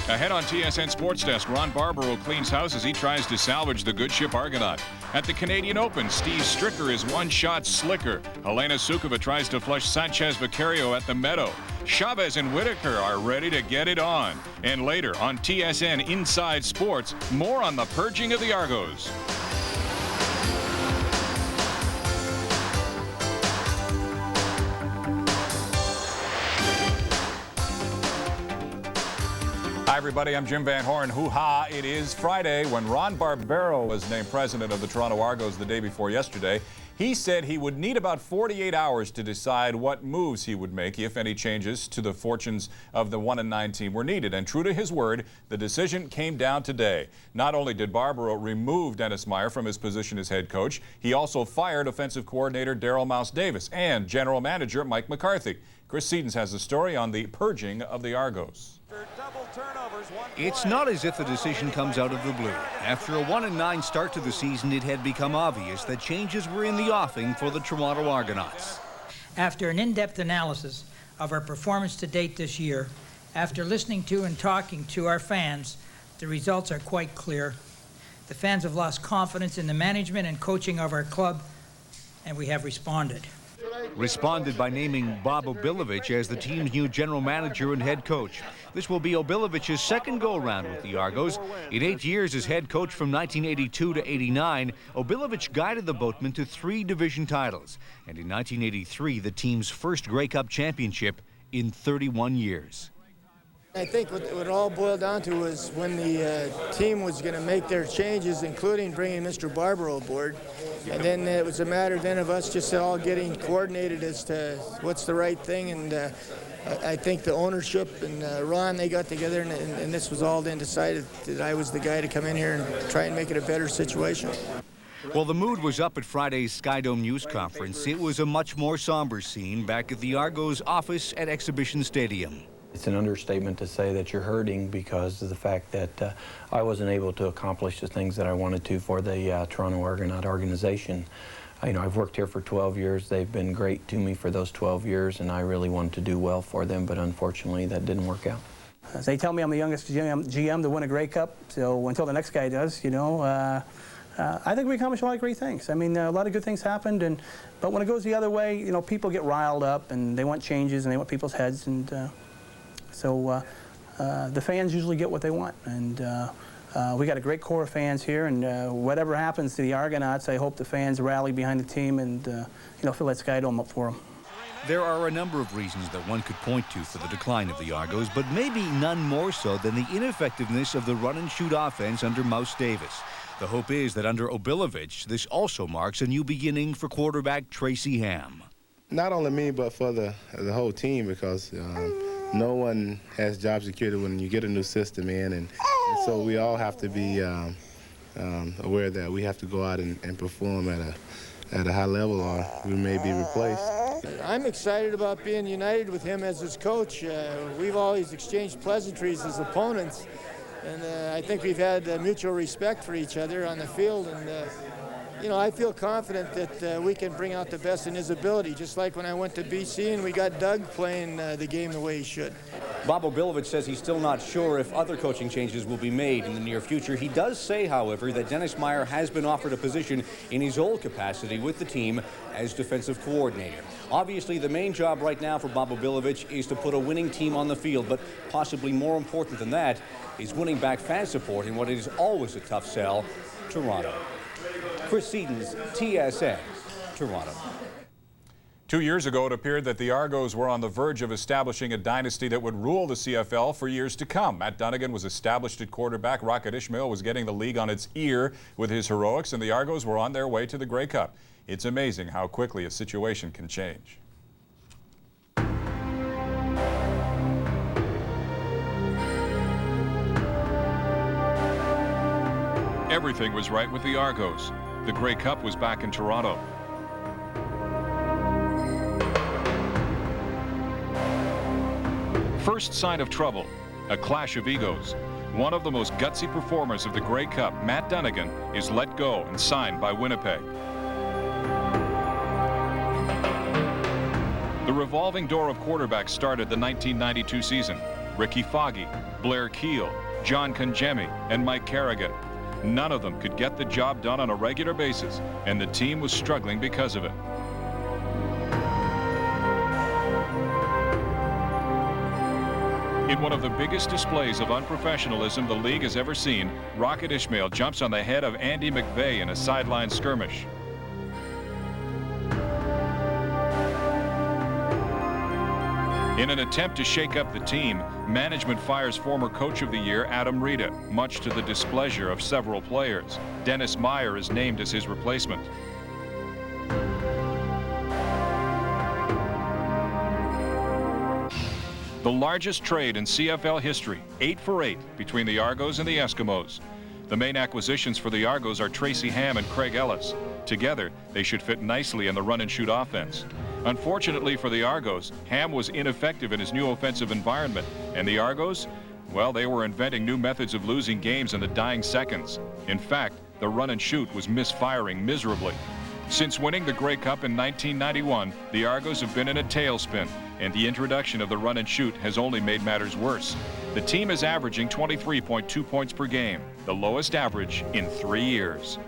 Ahead on TSN Sports Desk, Ron Barbaro cleans house as he tries to salvage the good ship Argonaut. At the Canadian Open, Steve Stricker is one shot slicker. Helena Sukova tries to flush Sanchez Vicario at the Meadow. Chavez and Whitaker are ready to get it on. And later on TSN Inside Sports, more on the purging of the Argos. Hi, everybody. I'm Jim Van Horn. Hoo-ha. It is Friday when Ron Barbaro was named president of the Toronto Argos the day before yesterday. He said he would need about 48 hours to decide what moves he would make, if any changes to the fortunes of the 1-9 team were needed. And true to his word, the decision came down today. Not only did Barbaro remove Dennis Meyer from his position as head coach, he also fired offensive coordinator Daryl Mouse Davis and general manager Mike McCarthy. Chris Sedens has the story on the purging of the Argos. It's not as if the decision comes out of the blue. After a 1-9 start to the season, it had become obvious that changes were in the offing for the Toronto Argonauts. After an in-depth analysis of our performance to date this year, after listening to and talking to our fans, the results are quite clear. The fans have lost confidence in the management and coaching of our club, and we have responded. Responded by naming Bob Obilovich as the team's new general manager and head coach. This will be Obilovich's second go-round with the Argos. In 8 years as head coach from 1982 to 89, Obilovich guided the Boatmen to 3 division titles. And in 1983, the team's first Grey Cup championship in 31 years. I think what it all boiled down to was when the team was going to make their changes, including bringing Mr. Barbaro aboard. And then it was a matter then of us just all getting coordinated as to what's the right thing. And I think the ownership and Ron, they got together and this was all then decided that I was the guy to come in here and try and make it a better situation. Well, the mood was up at Friday's Skydome News Conference. It was a much more somber scene back at the Argos office at Exhibition Stadium. It's an understatement to say that you're hurting because of the fact that I wasn't able to accomplish the things that I wanted to for the Toronto Argonaut organization. You know, I've worked here for 12 years. They've been great to me for those 12 years, and I really wanted to do well for them, but unfortunately that didn't work out. They tell me I'm the youngest GM to win a Grey Cup, so until the next guy does, you know, I think we accomplished a lot of great things. I mean, a lot of good things happened, but when it goes the other way, you know, people get riled up and they want changes and they want people's heads, and so the fans usually get what they want, and we got a great core of fans here, and whatever happens to the Argonauts, I hope the fans rally behind the team and you know, fill that Skydome up for them. There are a number of reasons that one could point to for the decline of the Argos, but maybe none more so than the ineffectiveness of the run-and-shoot offense under Mouse Davis. The hope is that under Obilovich, this also marks a new beginning for quarterback Tracy Ham. Not only me, but for the whole team, because no one has job security when you get a new system in, and so we all have to be aware that we have to go out and perform at a high level, or we may be replaced. I'm excited about being united with him as his coach. We've always exchanged pleasantries as opponents, and I think we've had mutual respect for each other on the field, and you know, I feel confident that we can bring out the best in his ability, just like when I went to BC and we got Doug playing the game the way he should. Bob Obilovich says he's still not sure if other coaching changes will be made in the near future. He does say, however, that Dennis Meyer has been offered a position in his old capacity with the team as defensive coordinator. Obviously, the main job right now for Bob Obilovich is to put a winning team on the field, but possibly more important than that is winning back fan support in what is always a tough sell, Toronto. Chris Sedens, TSN, Toronto. 2 years ago, it appeared that the Argos were on the verge of establishing a dynasty that would rule the CFL for years to come. Matt Dunnigan was established at quarterback. Rocket Ishmael was getting the league on its ear with his heroics, and the Argos were on their way to the Grey Cup. It's amazing how quickly a situation can change. Everything was right with the Argos. The Grey Cup was back in Toronto. First sign of trouble, a clash of egos. One of the most gutsy performers of the Grey Cup, Matt Dunnigan, is let go and signed by Winnipeg. The revolving door of quarterbacks started the 1992 season. Ricky Foggy, Blair Keel, John Conjemi, and Mike Carrigan. None of them could get the job done on a regular basis, and the team was struggling because of it. In one of the biggest displays of unprofessionalism the league has ever seen, Rocket Ismail jumps on the head of Andy McVeigh in a sideline skirmish. In an attempt to shake up the team, management fires former Coach of the Year Adam Rita, much to the displeasure of several players. Dennis Meyer is named as his replacement. The largest trade in CFL history, 8 for 8 between the Argos and the Eskimos. The main acquisitions for the Argos are Tracy Ham and Craig Ellis. Together, they should fit nicely in the run-and-shoot offense. Unfortunately for the Argos, Ham was ineffective in his new offensive environment, and the Argos, well, they were inventing new methods of losing games in the dying seconds. In fact, the run-and-shoot was misfiring miserably. Since winning the Grey Cup in 1991, the Argos have been in a tailspin, and the introduction of the run-and-shoot has only made matters worse. The team is averaging 23.2 points per game, the lowest average in 3 years.